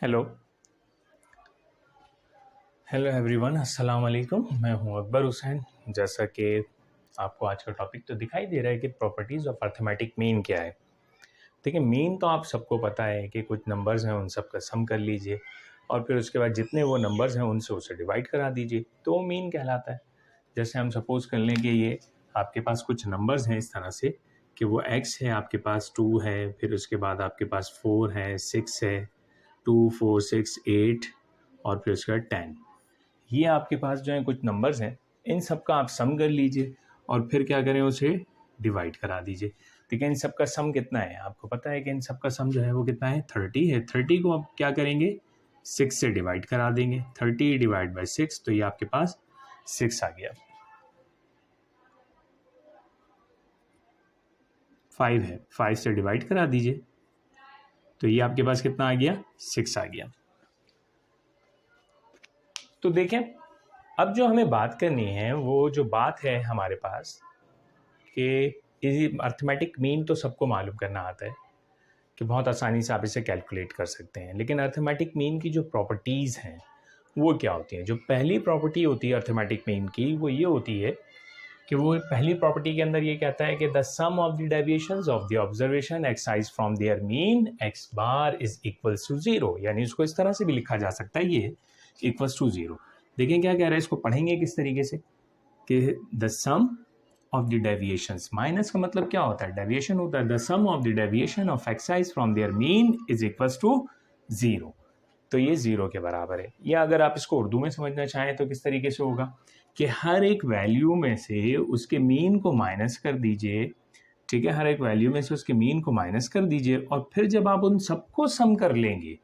Hello hello everyone, अस्सलाम वालेकुम। मैं हूं अकबर हुसैन। जैसा कि आपको आज का टॉपिक तो दिखाई दे रहा है कि प्रॉपर्टीज़ ऑफ अर्थमेटिक मीन क्या है। देखिए, मीन तो आप सबको पता है कि कुछ नंबर्स हैं, उन सब का सम कर लीजिए और फिर उसके बाद जितने वो नंबर्स हैं उनसे उसे डिवाइड करा दीजिए, तो वो मीन कहलाता है। जैसे हम सपोज कर लें कि ये आपके पास कुछ नंबर्स हैं इस तरह से कि वो x है, आपके पास 2 है, फिर उसके बाद आपके पास 4 है, 6 है, 2 4 6 8 और फिर उसके बाद 10। ये आपके पास जो है कुछ नंबर्स हैं, इन सब का आप सम कर लीजिए और फिर क्या करें, उसे डिवाइड करा दीजिए। ठीक है, इन सब का सम कितना है आपको पता है कि इन सब का सम जो है वो कितना है, 30 है। 30 को आप क्या करेंगे, 6 से डिवाइड करा देंगे। 30 डिवाइड बाई 6, तो ये आपके पास 6 आ गया। 5 है, 5 से डिवाइड करा दीजिए, तो ये आपके पास कितना आ गया, 6 आ गया। तो देखें, अब जो हमें बात करनी है, वो जो बात है हमारे पास कि अर्थमेटिक मीन तो सबको मालूम करना आता है कि बहुत आसानी से आप इसे कैलकुलेट कर सकते हैं, लेकिन अर्थमेटिक मीन की जो प्रॉपर्टीज़ हैं वो क्या होती हैं। जो पहली प्रॉपर्टी होती है अर्थमेटिक मीन की, वो ये होती है कि वो पहली प्रॉपर्टी के अंदर ये कहता है कि the sum of the deviations of the observation x i's from their mean x bar is equals to zero. यानी उसको इस तरह से भी लिखा जा सकता है, ये इक्वल्स टू जीरो। देखें क्या कह रहा है, इसको पढ़ेंगे किस तरीके से कि the sum of the deviations, minus का मतलब क्या होता है, डेविएशन होता है। The sum of the deviation of x i's from their mean is equals to zero. तो ये जीरो के बराबर है। या अगर आप इसको उर्दू में समझना चाहें तो किस तरीके से होगा कि हर एक वैल्यू में से उसके मीन को माइनस कर दीजिए। ठीक है, हर एक वैल्यू में से उसके मीन को माइनस कर दीजिए और फिर जब आप उन सबको सम कर लेंगे,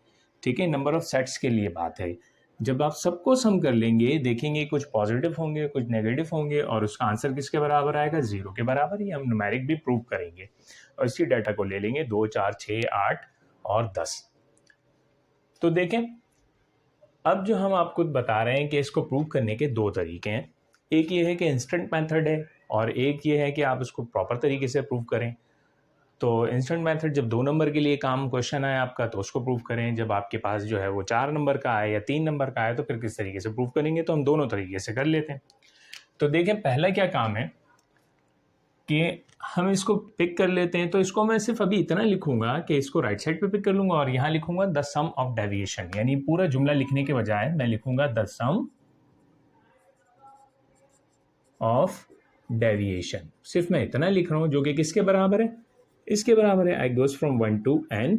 ठीक है, नंबर ऑफ सेट्स के लिए बात है, जब आप सबको सम कर लेंगे देखेंगे कुछ पॉजिटिव होंगे, कुछ नेगेटिव होंगे और उसका आंसर किसके बराबर आएगा, जीरो के बराबर। ही हम न्यूमेरिक भी प्रूव करेंगे और इसी डाटा को ले लेंगे 2 4 6 8 और 10। तो देखें, अब जो हम आपको बता रहे हैं कि इसको प्रूव करने के दो तरीके हैं। एक ये है कि इंस्टेंट मेथड है और एक ये है कि आप इसको प्रॉपर तरीके से प्रूव करें। तो इंस्टेंट मेथड, जब 2 नंबर के लिए काम क्वेश्चन है आपका तो उसको प्रूव करें। जब आपके पास जो है वो 4 नंबर का है या 3 नंबर का है तो फिर किस तरीके से प्रूव करेंगे, तो हम दोनों तरीके से कर लेते हैं। तो देखें, पहला क्या काम है कि हम इसको पिक कर लेते हैं। तो इसको मैं सिर्फ अभी इतना लिखूंगा कि इसको राइट साइड पे पिक कर लूंगा और यहाँ लिखूंगा द सम ऑफ डेविएशन, यानी पूरा जुमला लिखने के बजाय मैं लिखूंगा द सम ऑफ डेविएशन। सिर्फ मैं इतना लिख रहा हूं, जो कि किसके बराबर है, इसके बराबर है, I goes from 1 to n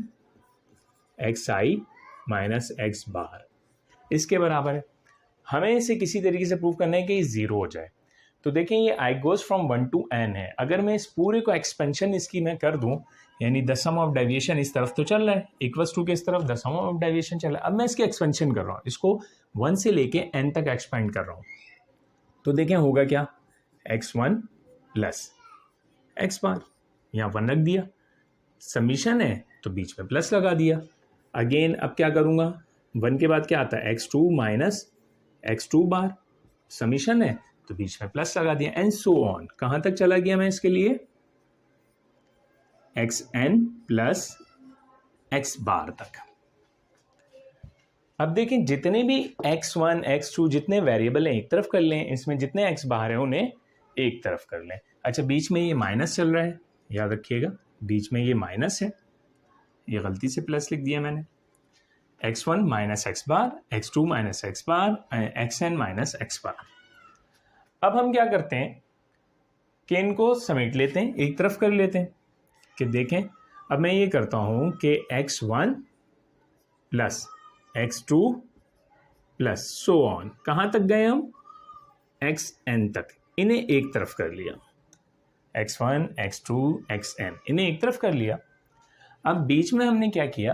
x I minus x bar, इसके बराबर है। हमें इसे किसी तरीके से प्रूव करना है कि ये जीरो हो जाए। तो देखें, ये आई गोज फ्रॉम 1 टू n है। अगर मैं इस पूरे को एक्सपेंशन इसकी मैं कर दूं, यानी द सम ऑफ डेविएशन इस तरफ तो चल रहा है, इक्वल्स टू के इस तरफ द सम ऑफ डेविएशन चल रहा है। अब मैं इसकी एक्सपेंशन कर रहा हूँ, इसको 1 से लेके n तक एक्सपेंड कर रहा हूँ। तो देखें होगा क्या, x1 प्लस एक्स बार, यहाँ 1 रख दिया, समीशन है तो बीच में प्लस लगा दिया। अगेन अब क्या करूँगा, 1 के बाद क्या आता है, x2 माइनस x2 बार, समीशन है तो बीच में प्लस लगा दिया, एंड सो ऑन। कहाँ तक चला गया मैं इसके लिए, xn प्लस x बार तक। अब देखें, जितने भी x1 x2 जितने वेरिएबल हैं एक तरफ कर लें, इसमें जितने x बाहर हैं उन्हें एक तरफ कर लें। अच्छा, बीच में ये माइनस चल रहा है, याद रखिएगा बीच में ये माइनस है, ये गलती से प्लस लिख दिया मैंने। x1 माइनस एक्स बार, x2 माइनस एक्स बार, xn माइनस एक्स बार। अब हम क्या करते हैं कि इनको समेट लेते हैं, एक तरफ कर लेते हैं। कि देखें, अब मैं ये करता हूं कि x1 plus x2 plus so on, कहाँ तक गए हम, xn तक, इन्हें एक तरफ कर लिया। x1 x2 xn इन्हें एक तरफ कर लिया। अब बीच में हमने क्या किया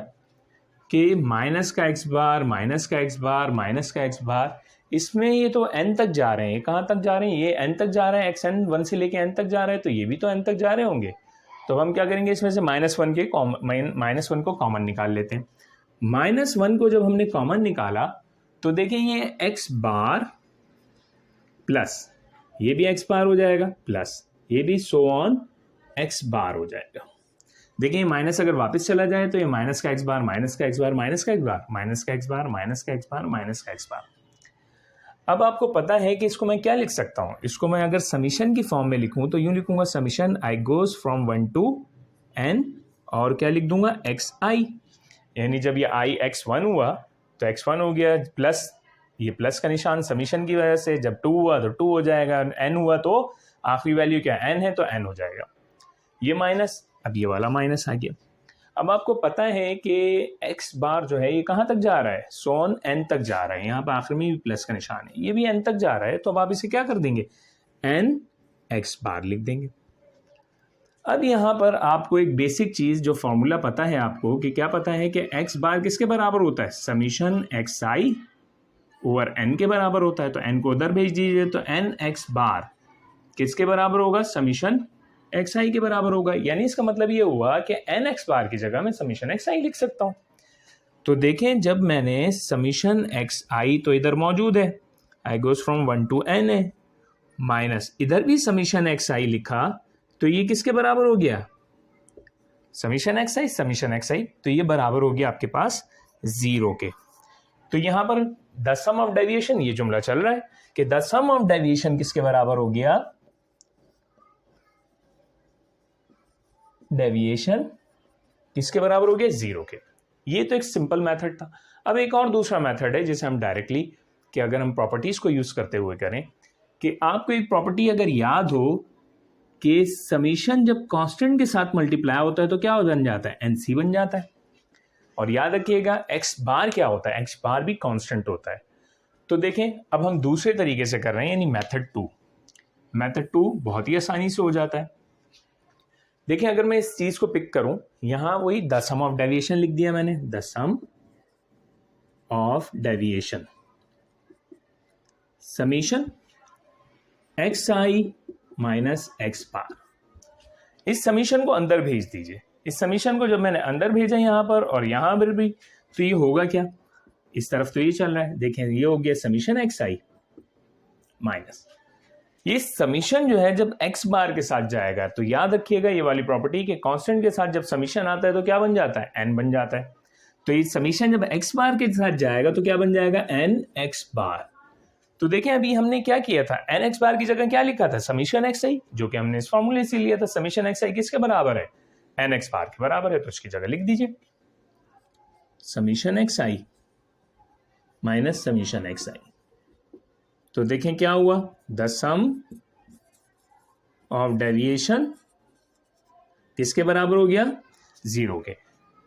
कि माइनस का x बार, माइनस का x बार, माइनस का x बार, इसमें ये तो n तक जा रहे हैं। कहाँ तक जा रहे हैं, ये n तक जा रहे हैं, xn 1 से लेके n तक जा रहे हैं, तो ये भी तो n तक जा रहे होंगे। तो हम क्या करेंगे, इसमें से -1 को कॉमन निकाल लेते हैं। -1 को जब हमने कॉमन निकाला तो देखें ये x बार प्लस ये भी x बार हो जाएगा, प्लस ये भी सो ऑन x बार हो जाएगा। देखिए माइनस अगर वापस चला जाए तो ये माइनस का एक्स बार, माइनस का एक्स बार, माइनस का एक्स बार, माइनस का एक्स बार, माइनस का एक्स बार, माइनस का एक्स बार। अब आपको पता है कि इसको मैं क्या लिख सकता हूं, इसको मैं अगर समीशन की फॉर्म में लिखूं तो यूं लिखूंगा summation I goes from 1 to n, और क्या लिख दूंगा एक्स आई, यानी जब ये आई x1 हुआ तो x1 हो गया प्लस, ये प्लस का निशान समीशन की वजह से, जब 2 हुआ तो 2 हो जाएगा, n हुआ तो आखिरी वैल्यू क्या n है तो n हो जाएगा, ये माइनस, अब ये वाला माइनस आ गया। अब आपको पता है कि x बार जो है ये कहाँ तक जा रहा है, सोन n तक जा रहा है, यहाँ पर आखिर में भी प्लस का निशान है, ये भी n तक जा रहा है, तो अब आप इसे क्या कर देंगे n x बार लिख देंगे। अब यहाँ पर आपको एक बेसिक चीज जो फॉर्मूला पता है आपको कि क्या पता है कि x बार किसके बराबर होता है, समीशन एक्स आई ओवर n के बराबर होता है, तो n को उधर भेज दीजिए तो n x बार किसके बराबर होगा, समीशन एक्स आई के बराबर होगा, यानी इसका मतलब ये हुआ कि एन एक्स बार की जगह मैं समीशन एक्स आई लिख सकता हूं। तो देखें जब मैंने समीशन एक्स आई तो इधर मौजूद है, I goes from 1 to n है, माइनस इधर भी समीशन एक्स आई लिखा तो ये किसके बराबर हो गया, समीशन एक्स आई, समीशन एक्स आई, तो ये बराबर हो गया आपके पास 0 के। तो यहां पर द सम ऑफ डेविएशन, ये जुमला चल रहा है कि द सम ऑफ डेविएशन किसके बराबर हो गया, डेविएशन किसके बराबर हो गया 0 के। ये तो एक सिंपल मेथड था। अब एक और दूसरा मेथड है जिसे हम डायरेक्टली, कि अगर हम प्रॉपर्टीज को यूज करते हुए करें, कि आपको एक प्रॉपर्टी अगर याद हो कि समीशन जब कांस्टेंट के साथ मल्टीप्लाई होता है तो क्या बन जाता है, एनसी बन जाता है। और याद रखिएगा एक्स बार क्या होता है, एक्स बार भी कांस्टेंट होता है। तो देखें अब हम दूसरे तरीके से कर रहे हैं, यानी मेथड 2। मेथड 2 बहुत ही आसानी से हो जाता है। देखिए अगर मैं इस चीज को पिक करूं, यहां वही द सम ऑफ डेविएशन लिख दिया मैंने, the sum of deviation summation x I minus x bar. इस समीशन को अंदर भेज दीजिए। इस समीशन को जब मैंने अंदर भेजा यहां पर और यहां पर भी, तो ये होगा क्या, इस तरफ तो ये चल रहा है, देखें ये हो गया समीशन एक्स आई माइनस, ये समीशन जो है जब x बार के साथ जाएगा तो याद रखिएगा ये वाली प्रॉपर्टी के कांस्टेंट के साथ जब समीशन आता है तो क्या बन जाता है, n बन जाता है। तो ये समीशन जब x बार के साथ जाएगा तो क्या बन जाएगा, n x बार। तो देखें अभी हमने क्या किया था, n x बार की जगह क्या लिखा था, समीशन एक्स आई, जो कि हमने इस फॉर्मूले से लिया था। समीशन एक्स आई किसके बराबर है, n x बार के बराबर है, तो इसकी जगह लिख दीजिए समीशन एक्स आई माइनस समीशन एक्स आई। तो देखें क्या हुआ, द सम ऑफ डेविएशन किसके बराबर हो गया, 0 के।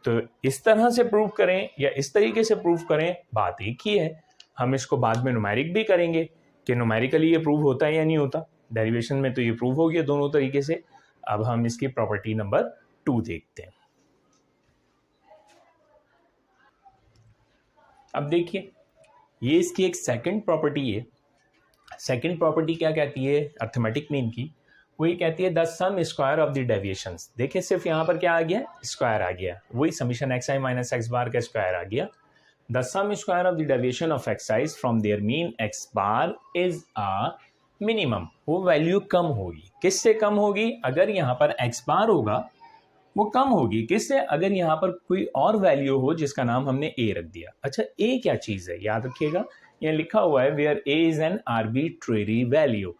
तो इस तरह से प्रूव करें या इस तरीके से प्रूव करें, बात एक ही है। हम इसको बाद में न्यूमेरिक भी करेंगे कि न्यूमेरिकली ये प्रूव होता है या नहीं होता। डेरिवेशन में तो ये प्रूव हो गया दोनों तरीके से। अब हम इसकी प्रॉपर्टी नंबर 2 देखते हैं। अब देखिए ये इसकी एक सेकंड प्रॉपर्टी है। सेकंड प्रॉपर्टी क्या कहती है अर्थमेटिक मीन की, वो ये कहती है the sum square of the deviations. देखिए सिर्फ यहाँ पर क्या आ गया, स्क्वायर आ गया, वही समीशन एक्स आई माइनस एक्स बार का स्क्वायर आ गया। The sum square of the deviation of x i from their mean x bar is a minimum. वो वैल्यू कम होगी, किससे कम होगी, अगर यहाँ पर एक्स बार होगा वो कम होगी, किससे, अगर यहाँ पर कोई और वैल्यू हो जिसका नाम हमने ए रख दिया। अच्छा ए क्या चीज है, याद रखिएगा यहाँ लिखा हुआ है where a is an arbitrary value.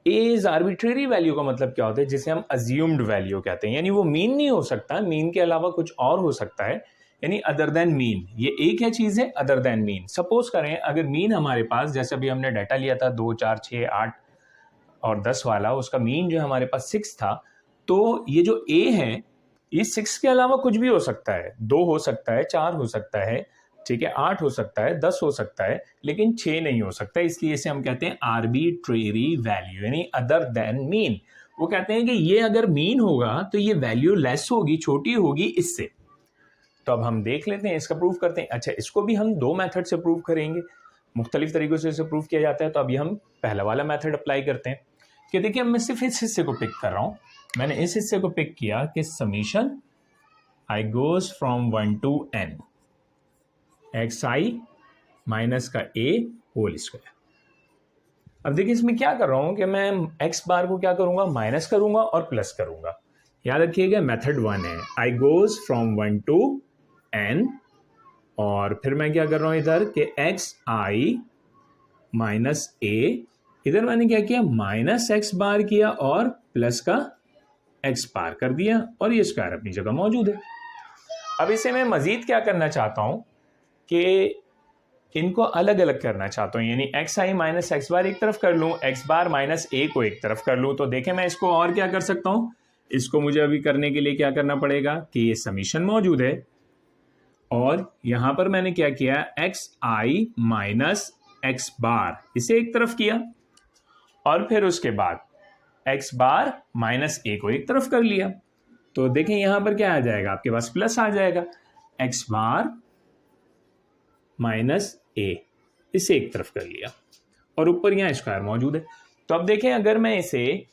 A is arbitrary value का मतलब क्या होता है, जिसे हम अज्यूम्ड वैल्यू कहते हैं, यानी वो मीन नहीं हो सकता, मीन के अलावा कुछ और हो सकता है, यानी अदर देन मीन। ये एक क्या चीज है, अदर देन मीन। सपोज करें अगर मीन हमारे पास, जैसे अभी हमने डाटा लिया था 2, 4, 6, 8 और 10 वाला, उसका मीन जो हमारे पास 6 था, तो ये जो ए है ये 6 के अलावा कुछ भी हो सकता है, 2 हो सकता है, 4 हो सकता है, ठीक है, 8 हो सकता है, 10 हो सकता है, लेकिन 6 नहीं हो सकता। इसलिए इसे हम कहते हैं आर्बिट्रेरी वैल्यू, यानी अदर देन मीन। वो कहते हैं कि ये अगर मीन होगा तो ये वैल्यू लेस होगी, छोटी होगी इससे। तो अब हम देख लेते हैं, इसका प्रूफ करते हैं। अच्छा इसको भी हम 2 मेथड से प्रूव करेंगे, मुख्तलिफ तरीकों से इसे प्रूव किया जाता है। तो अभी हम पहला वाला मेथड अप्लाई करते हैं कि देखिए मैं सिर्फ इस हिस्से को पिक कर रहा हूं। मैंने इस हिस्से को पिक किया कि summation I goes from 1 to n x I minus का ए होल स्क्वायर। अब देखिए इसमें क्या कर रहा हूं कि मैं एक्स बार को क्या करूंगा, माइनस करूंगा और प्लस करूंगा, याद रखिएगा मेथड 1 है, I goes from 1 to n, और फिर मैं क्या कर रहा हूं इधर कि एक्स आई माइनस ए, इधर मैंने क्या किया माइनस एक्स बार किया और प्लस का एक्स बार कर दिया, और ये स्क्वायर अपनी जगह मौजूद है। अब इसे मैं मजीद क्या करना चाहता हूं कि इनको अलग अलग करना चाहता हूं, यानी एक्स आई माइनस एक्स बार एक तरफ कर लूं, एक्स बार माइनस ए को एक तरफ कर लूं। तो देखें मैं इसको और क्या कर सकता हूं, इसको मुझे अभी करने के लिए क्या करना पड़ेगा कि ये समीशन मौजूद है, और यहां पर मैंने क्या किया एक्स आई माइनस एक्स बार इसे एक तरफ किया, और फिर उसके बाद एक्स बार माइनस ए को एक तरफ कर लिया। तो देखें यहां पर क्या आ जाएगा, आपके पास प्लस आ जाएगा, एक्स बार माइनस ए इसे एक तरफ कर लिया, और ऊपर यहां स्क्वायर मौजूद है। तो अब देखें अगर मैं इसे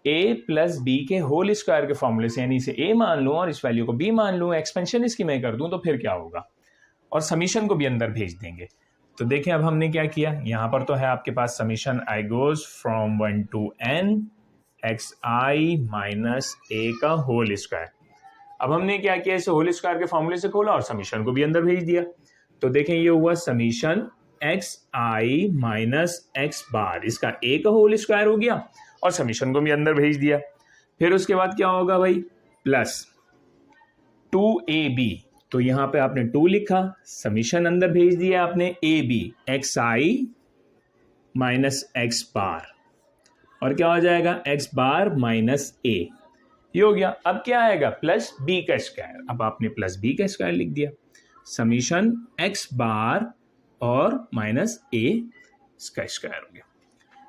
a प्लस बी के होल स्क्वायर के फॉर्मूले से, यानी इसे a मान लूं और इस वैल्यू को b मान लूं, एक्सपेंशन इसकी मैं कर दूं, तो फिर क्या होगा, और समीशन को भी अंदर भेज देंगे। तो देखें अब हमने क्या किया, यहां पर तो है आपके पास summation I goes from 1 to n x I minus A का होल स्क्वायर। अब हमने क्या किया, इसे होल स्क्वायर के फॉर्मूले से खोला और समीशन को भी अंदर भेज दिया। तो देखें ये हुआ समीशन एक्स आई माइनस एक्स बार, इसका ए का होल स्क्वायर हो गया और समीशन को भी अंदर भेज दिया। फिर उसके बाद क्या होगा भाई, प्लस 2ab, तो यहां पे आपने 2 लिखा, समीशन अंदर भेज दिया आपने ab एक्स आई माइनस एक्स बार, और क्या हो जाएगा एक्स बार माइनस ए, ये हो गया। अब क्या आएगा, प्लस बी का स्क्वायर, अब आपने प्लस बी का स्क्वायर लिख दिया, समीशन एक्स बार और माइनस ए इसका स्क्वायर हो गया।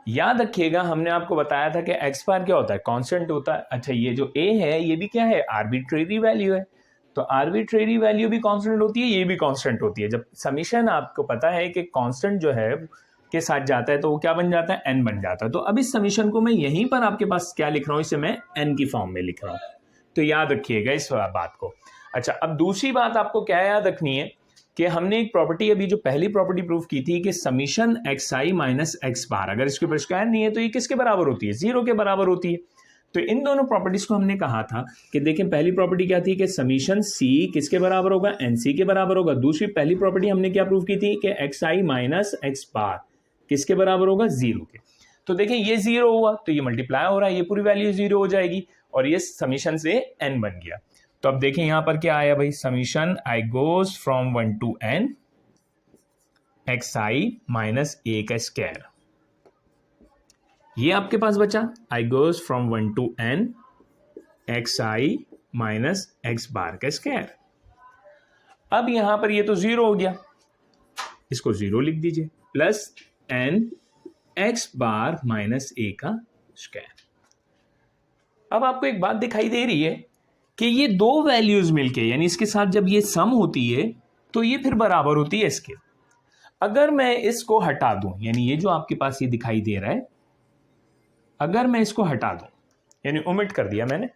याद रखिएगा हमने आपको बताया था कि एक्स बार क्या होता है, कांस्टेंट होता है। अच्छा ये जो ए है ये भी क्या है, आर्बिट्रेरी वैल्यू है, तो आर्बिट्रेरी वैल्यू भी कांस्टेंट होती है, ये भी कांस्टेंट होती है। जब समीशन आपको पता है कि कांस्टेंट जो है के साथ जाता है तो वो क्या बन जाता है, एन बन जाता है। तो अब इस समीशन को मैं यहीं पर आपके पास क्या लिख रहा हूं, इसे मैं एन की फॉर्म में लिख रहा हूं, तो याद रखिएगा इस बात को। अच्छा अब दूसरी बात आपको क्या याद रखनी है कि हमने एक प्रॉपर्टी अभी जो पहली प्रॉपर्टी प्रूफ की थी कि समीशन एक्स आई माइनस एक्स बार, अगर इसके ऊपर स्क्वायर नहीं है तो ये किसके बराबर होती है, 0 के बराबर होती है। तो इन दोनों प्रॉपर्टीज को हमने कहा था कि देखें पहली प्रॉपर्टी क्या थी कि समीशन सी किसके बराबर होगा, एनसी के बराबर होगा। दूसरी पहली प्रॉपर्टी हमने क्या प्रूफ की थी कि एक्स आई माइनस एक्स बार किसके बराबर होगा, 0 के। तो देखें ये 0 हुआ तो ये मल्टीप्लाई हो रहा है, ये पूरी वैल्यू 0 हो जाएगी और ये समीशन से n बन गया। तो अब देखें यहां पर क्या आया भाई, summation I goes from 1 to n x I minus A का स्क्वायर, ये आपके पास बचा I goes from 1 to n x I minus x bar का स्क्वायर। अब यहां पर ये तो 0 हो गया, इसको 0 लिख दीजिए, plus n x bar minus A का स्क्वायर। अब आपको एक बात दिखाई दे रही है कि ये दो वैल्यूज मिलके, यानी इसके साथ जब ये सम होती है तो ये फिर बराबर होती है इसके। अगर मैं इसको हटा दूं, यानी ये जो आपके पास ये दिखाई दे रहा है, अगर मैं इसको हटा दूं यानी ओमिट कर दिया मैंने,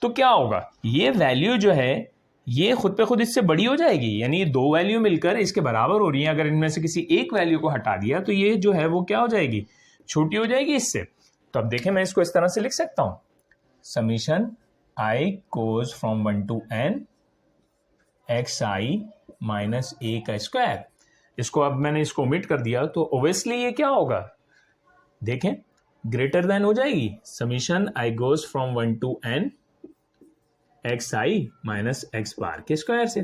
तो क्या होगा, ये वैल्यू जो है ये खुद पे खुद इससे बड़ी हो जाएगी, यानी ये दो वैल्यू मिलकर इसके बराबर हो रही है। अगर इनमें से किसी एक वैल्यू को हटा दिया तो ये जो है वो क्या हो जाएगी, छोटी हो जाएगी इससे। तो अब देखें मैं इसको इस तरह से लिख सकता हूं, summation I goes from 1 to n x I minus A का स्क्वायर। इसको अब मैंने इसको ओमिट कर दिया तो ओब्वियसली ये क्या होगा, देखें ग्रेटर देन हो जाएगी, summation I goes from 1 to n x I minus x bar के स्क्वायर से।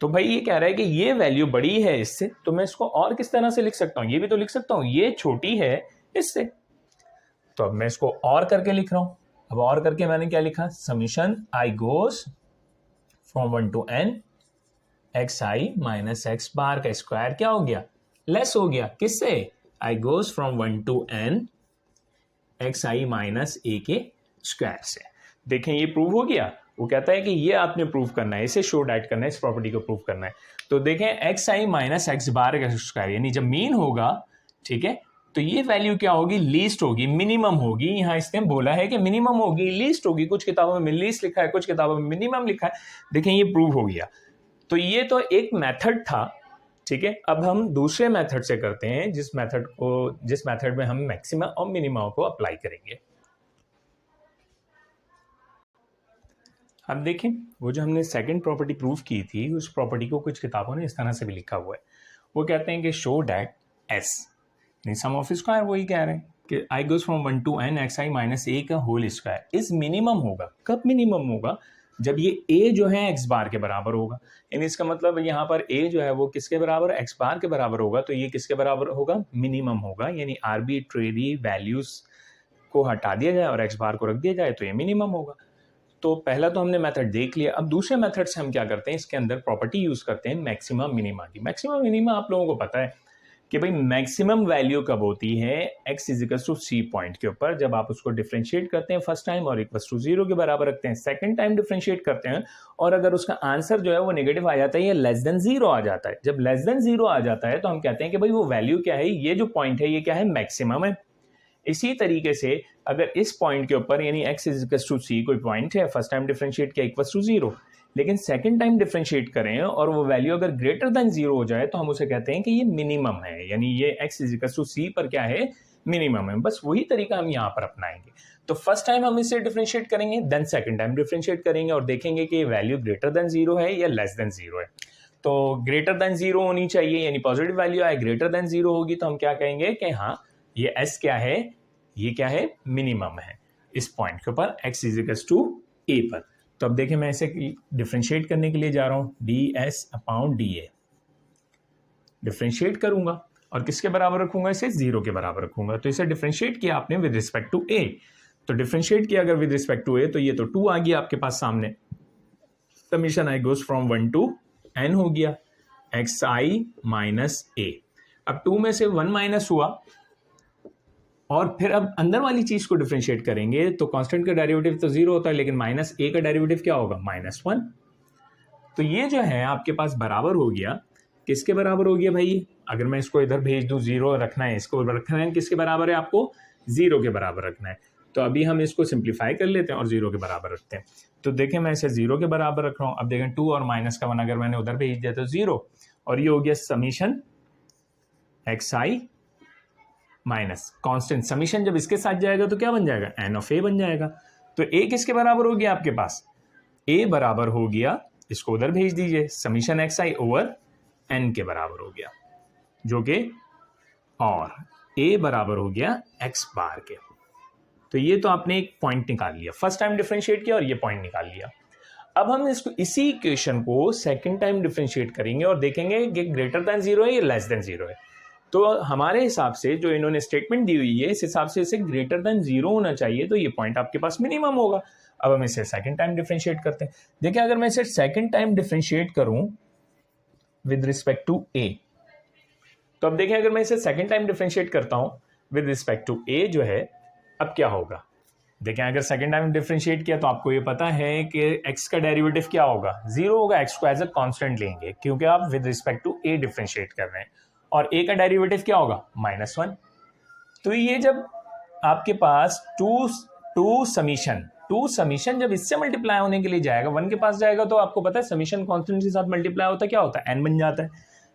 तो भाई ये कह रहा है कि ये वैल्यू बड़ी है इससे, तो मैं इसको और किस तरह से लिख सकता हूं, ये भी तो लिख सकता हूं ये छोटी है इससे। तो अब मैं इसको और करके लिख रहा हूं। अब और करके मैंने क्या लिखा, summation I goes from 1 to n x I minus x bar का स्क्वायर क्या हो गया, लेस हो गया, किससे, I goes from 1 to n x I minus A के स्क्वायर से। देखें ये प्रूव हो गया। वो कहता है कि ये आपने प्रूव करना है, इसे शो डाइट करना है, इस प्रॉपर्टी को प्रूव करना है। तो देखें एक्स आई माइनस एक्स बार का स्क्वायर, यानी जब मीन होगा, ठीक है, तो ये वैल्यू क्या होगी, लीस्ट होगी, मिनिमम होगी। यहाँ इसने बोला है कि मिनिमम होगी, लीस्ट होगी। कुछ किताबों में लीस्ट लिखा है, कुछ किताबों में मिनिमम लिखा है। देखें ये प्रूव हो गया। तो ये तो एक मेथड था, ठीक है। अब हम दूसरे मेथड से करते हैं, जिस मेथड में हम मैक्सिमम और मिनिमम को अप्लाई करेंगे। अब देखें, वो जो हमने सेकंड प्रॉपर्टी प्रूव की थी, उस प्रॉपर्टी को कुछ किताबों ने इस तरह से भी लिखा हुआ है। वो कहते हैं कि show that S sum of square, वही कह रहे हैं कि I goes from 1 to n xi minus A का होल स्क्वायर इज मिनिमम होगा। कब मिनिमम होगा? जब ये a जो है x बार के बराबर होगा। यानी इसका मतलब यहाँ पर a जो है वो किसके बराबर, x बार के बराबर होगा, तो ये किसके बराबर होगा? मिनिमम होगा। यानी आर्बिट्रेरी वैल्यूज को हटा दिया जाए और x बार को रख दिया जाए तो ये मिनिमम होगा। तो पहला तो हमने मेथड देख लिया। अब दूसरे मेथड से हम क्या करते हैं, इसके अंदर प्रॉपर्टी यूज करते हैं मैक्सिमम मिनिमा की। मैक्सिमम मिनिमा आप लोगों को पता है कि भाई मैक्सिमम वैल्यू कब होती है, x is equals to C point के ऊपर, जब आप उसको डिफरेंशिएट करते हैं फर्स्ट टाइम और इक्वल्स टू 0 के बराबर रखते हैं, सेकंड टाइम डिफरेंशिएट करते हैं और अगर उसका आंसर जो है वो नेगेटिव आ जाता है या लेस देन 0 आ जाता है। जब लेस देन 0 आ जाता है तो हम कहते हैं कि भाई वो वैल्यू क्या है, ये जो पॉइंट है ये क्या है, मैक्सिमम है। इसी तरीके से अगर इस पॉइंट के ऊपर यानी x इक्वल्स टू सी कोई पॉइंट है, फर्स्ट टाइम डिफरेंशिएट किया इक्वल्स टू 0, लेकिन सेकंड टाइम डिफरेंशिएट करें और वो वैल्यू अगर ग्रेटर देन 0 हो जाए तो हम उसे कहते हैं कि ये मिनिमम है। यानी ये x इक्वल्स टू सी पर क्या है, मिनिमम है। बस वही तरीका हम यहाँ पर अपनाएंगे। तो फर्स्ट टाइम हम इसे डिफरेंशिएट करेंगे, देन सेकंड टाइम डिफरेंशिएट करेंगे और देखेंगे कि वैल्यू ग्रेटर देन 0 है या लेस देन 0 है। तो ग्रेटर देन 0 होनी चाहिए, यानी पॉजिटिव वैल्यू आए, ग्रेटर देन 0 होगी तो हम क्या कहेंगे कि हाँ ये s क्या है, ये क्या है, मिनिमम है इस पॉइंट के ऊपर x इक्वल्स टू a पर। तो अब देखें मैं इसे डिफरेंशिएट करने के लिए जा रहा हूं, ds अपॉन dA डिफरेंशिएट करूंगा और किसके बराबर रखूंगा, इसे 0 के बराबर रखूंगा। तो इसे डिफरेंशिएट किया आपने विद रिस्पेक्ट टू a, तो डिफरेंशिएट किया अगर विद रिस्पेक्ट टू a तो ये तो 2 आ गया आपके पास सामने, summation i goes from 1 to n हो गया xi माइनस a। अब 2 में से 1 माइनस हुआ और फिर अब अंदर वाली चीज को डिफरेंशिएट करेंगे तो कांस्टेंट का डेरिवेटिव तो 0 होता है, लेकिन माइनस a का डेरिवेटिव क्या होगा, -1। तो ये जो है आपके पास बराबर हो गया, किसके बराबर हो गया भाई, अगर मैं इसको इधर भेज दूं, 0 रखना है, इसको रखना है किसके बराबर है, आपको 0 के बराबर रखना है। तो अभी हम इसको सिंप्लीफाई कर लेते हैं और 0 के बराबर रखते हैं। तो देखें मैं इसे 0 के बराबर रख रहा हूं। अब देखें 2 और माइनस का 1 अगर मैंने उधर भेज दिया तो 0, और ये हो गया summation xi minus constant summation, जब इसके साथ जाएगा तो क्या बन जाएगा, n ऑफ a बन जाएगा। तो a किसके बराबर हो गया आपके पास, a बराबर हो गया, इसको उधर भेज दीजिए, समीशन xi ओवर n के बराबर हो गया, जो कि और a बराबर हो गया x बार के। तो ये तो आपने एक पॉइंट निकाल लिया, फर्स्ट टाइम डिफरेंशिएट किया और ये पॉइंट निकाल लिया। अब हम इसको इसी इक्वेशन को सेकंड टाइम डिफरेंशिएट करेंगे और देखेंगे कि ग्रेटर देन 0 है या लेस देन 0 है। तो हमारे हिसाब से जो इन्होंने स्टेटमेंट दी हुई है, इस हिसाब से इसे ग्रेटर देन 0 होना चाहिए, तो ये पॉइंट आपके पास मिनिमम होगा। अब हम इसे सेकंड टाइम डिफरेंशिएट करते हैं। देखिए अगर मैं इसे सेकंड टाइम डिफरेंशिएट करूं विद रिस्पेक्ट टू a, तो अब देखिए अगर मैं इसे सेकंड टाइम डिफरेंशिएट करता हूं विद रिस्पेक्ट टू a जो है, अब क्या होगा, देखें अगर सेकंड टाइम डिफरेंशिएट किया तो आपको ये पता है कि x का डेरिवेटिव क्या होगा, 0 होगा। x को एज अ कांस्टेंट लेंगे क्योंकि आप with respect to a differentiate कर रहे हैं, और a का डेरिवेटिव क्या होगा, -1। तो ये जब आपके पास टू समीशन जब इससे मल्टीप्लाई होने के लिए जाएगा, 1 के पास जाएगा, तो आपको पता है समीशन कांस्टेंट के साथ मल्टीप्लाई होता है, क्या होता है, n बन जाता है।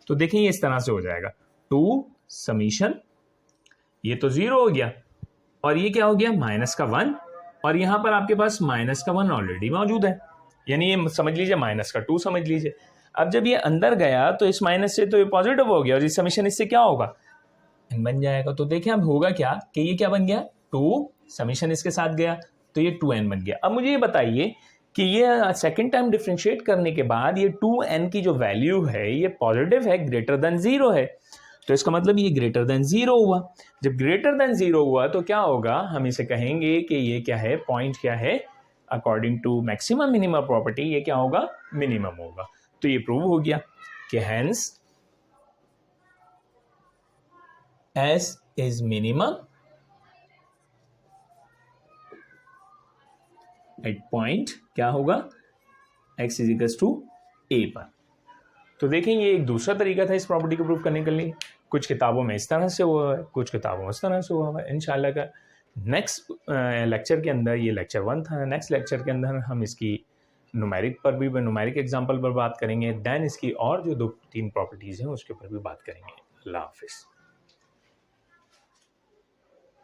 तो देखिए ये इस तरह से हो जाएगा, 2 समीशन, ये तो 0 हो गया और ये क्या हो गया, -1, और यहां पर आपके पास -1 ऑलरेडी मौजूद है, यानी ये समझ लीजिए -2 समझ लीजिए। अब जब ये अंदर गया तो इस माइनस से तो ये पॉजिटिव हो गया और इस समीशन इससे क्या होगा, n बन जाएगा। तो देखिए अब होगा क्या कि ये क्या बन गया, 2 समीशन इसके साथ गया तो ये 2n बन गया। अब मुझे ये बताइए कि ये सेकंड टाइम डिफरेंशिएट करने के बाद ये 2n की जो वैल्यू है ये पॉजिटिव है, ग्रेटर देन 0 है, तो इसका मतलब ये ग्रेटर देन 0 हुआ। जब ग्रेटर देन 0 हुआ तो क्या होगा, हम इसे कहेंगे कि ये क्या है, पॉइंट क्या है, according to maximum minimum property ये क्या होगा, मिनिमम होगा। तो ये प्रूव हो गया कि hence S is minimum at point क्या होगा, x is equals to a पर। तो देखें ये एक दूसरा तरीका था इस प्रॉपर्टी को प्रूव करने के लिए। कुछ किताबों में इस तरह से हुआ है, कुछ किताबों में इस तरह से हुआ है। इंशाल्लाह का नेक्स्ट लेक्चर के अंदर, ये लेक्चर 1 था, नेक्स्ट लेक्चर के अंदर हम इसकी न्यूमेरिक एग्जाम्पल पर बात करेंगे, देन इसकी और जो 2-3 प्रॉपर्टीज़ हैं उसके ऊपर भी बात करेंगे। अल्लाह हाफिज़।